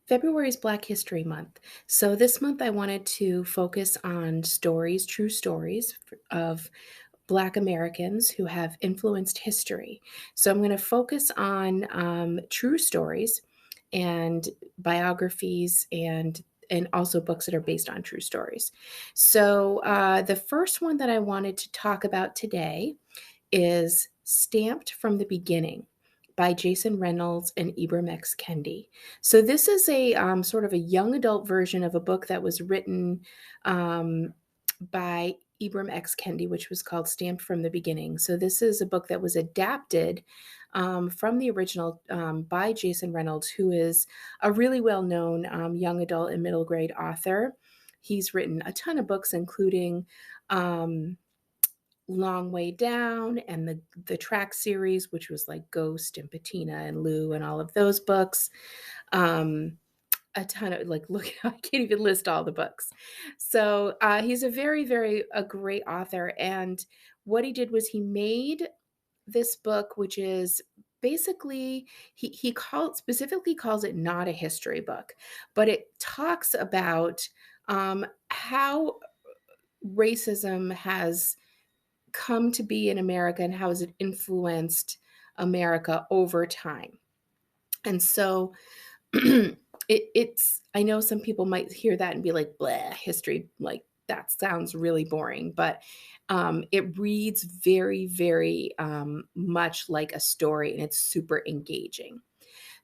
February is Black History Month. So this month I wanted to focus on stories, true stories of Black Americans who have influenced history. So I'm going to focus on true stories and biographies and also books that are based on true stories. So the first one that I wanted to talk about today is Stamped from the Beginning by Jason Reynolds and Ibram X. Kendi. So this is a sort of a young adult version of a book that was written by Ibram X. Kendi, which was called Stamped from the Beginning. So this is a book that was adapted from the original by Jason Reynolds, who is a really well-known young adult and middle grade author. He's written a ton of books, including Long Way Down and the track series, which was like Ghost and Patina and Lou and all of those books. A ton of like, look, I can't even list all the books. So he's a a great author. And what he did was he made this book, which is basically he called specifically calls it not a history book, but it talks about how racism has come to be in America and how has it influenced America over time. And so it's I know some people might hear that and be like, blah, history, like that sounds really boring, but it reads very much like a story and it's super engaging.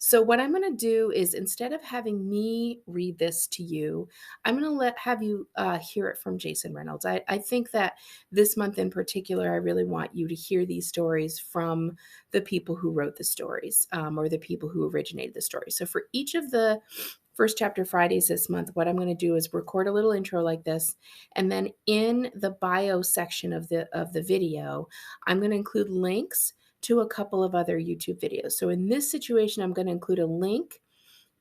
So what I'm going to do is instead of having me read this to you, I'm going to have you hear it from Jason Reynolds. I think that this month in particular, I really want you to hear these stories from the people who wrote the stories or the people who originated the story. So for each of the First Chapter Fridays this month, what I'm going to do is record a little intro like this, and then in the bio section of the video, I'm going to include links to a couple of other YouTube videos. So in this situation, I'm going to include a link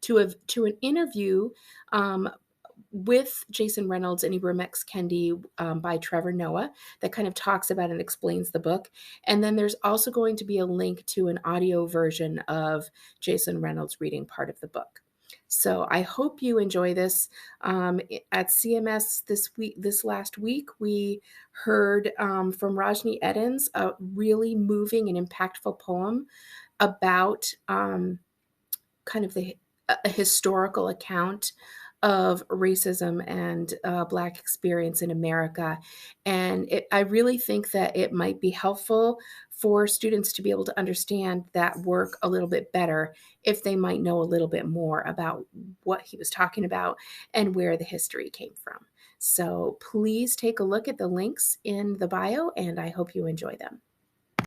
to an interview with Jason Reynolds and Ibram X. Kendi by Trevor Noah that kind of talks about and explains the book. And then there's also going to be a link to an audio version of Jason Reynolds reading part of the book. So I hope you enjoy this. At CMS this last week, we heard from Rajni Edens a really moving and impactful poem about kind of a historical account of racism and Black experience in America. And I really think that it might be helpful for students to be able to understand that work a little bit better if they might know a little bit more about what he was talking about and where the history came from. So please take a look at the links in the bio, and I hope you enjoy them.